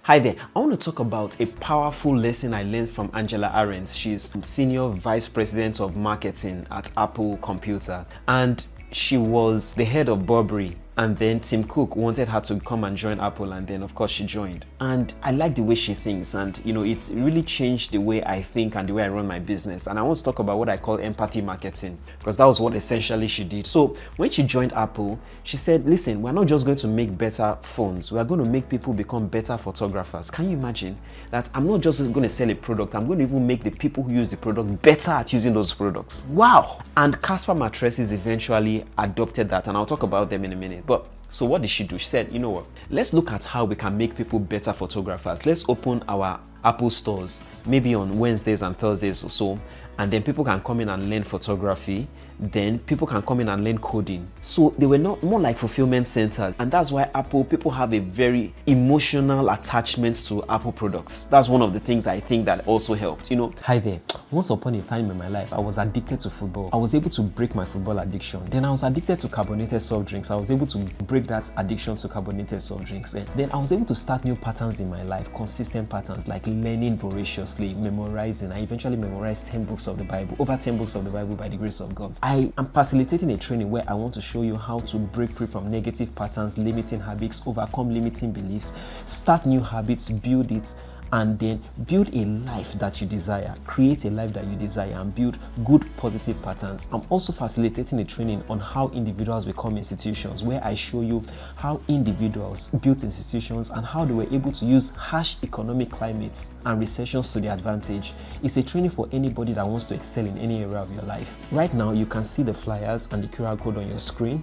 Hi there, I want to talk about a powerful lesson I learned from Angela Ahrendts. She's Senior Vice President of Marketing at Apple Computer, and she was the head of Burberry. And then Tim Cook wanted her to come and join Apple, and then of course she joined. And I like the way she thinks, and it's really changed the way I think and the way I run my business. And I want to talk about what I call empathy marketing, because that was what essentially she did. So when she joined Apple, she said, listen, we're not just going to make better phones, we're going to make people become better photographers. Can you imagine that? I'm not just going to sell a product, I'm going to even make the people who use the product better at using those products. Wow. And Casper Mattresses eventually adopted that, and I'll talk about them in a minute. But so what did she do? She said, you know what, let's look at how we can make people better photographers. Let's open our Apple stores maybe on Wednesdays and Thursdays or so, and then people can come in and learn photography. Then people can come in and learn coding. So they were not more like fulfillment centers, and that's why people have a very emotional attachment to Apple products. That's one of the things I think that also helped. Hi there. Once upon a time in my life, I was addicted to football. I was able to break my football addiction. Then I was addicted to carbonated soft drinks. I was able to break that addiction to carbonated soft drinks. And then I was able to start new patterns in my life, consistent patterns like learning voraciously, memorizing. I eventually memorized 10 books of the Bible, over 10 books of the Bible by the grace of God. I am facilitating a training where I want to show you how to break free from negative patterns, limiting habits, overcome limiting beliefs, start new habits, build it, and then build a life that you desire, create a life that you desire, and build good positive patterns. I'm also facilitating a training on how individuals become institutions, where I show you how individuals built institutions and how they were able to use harsh economic climates and recessions to their advantage. It's a training for anybody that wants to excel in any area of your life. Right now, you can see the flyers and the QR code on your screen.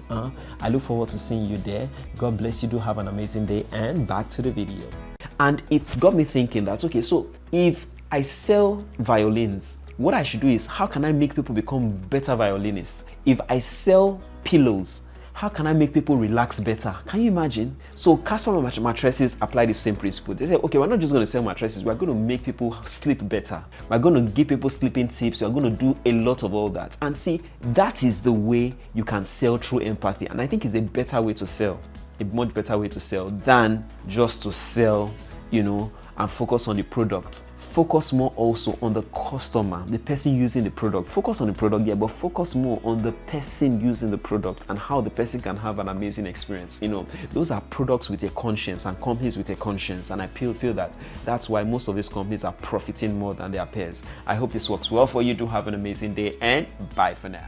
I look forward to seeing you there. God bless you. Do have an amazing day, and back to the video. And it got me thinking that, okay, so if I sell violins, what I should do is, how can I make people become better violinists? If I sell pillows, how can I make people relax better? Can you imagine? So Casper Mattresses apply the same principle. They say, okay, we're not just going to sell mattresses, we're going to make people sleep better. We're going to give people sleeping tips. We're going to do a lot of all that. And see, that is the way you can sell through empathy. And I think it's a better way to sell, a much better way to sell than just to sell, and focus on the product. Focus more also on the customer, the person using the product. Focus on the product, yeah, but focus more on the person using the product and how the person can have an amazing experience. Those are products with a conscience and companies with a conscience, and I feel that that's why most of these companies are profiting more than their peers. I hope this works well for you. Do have an amazing day, and bye for now.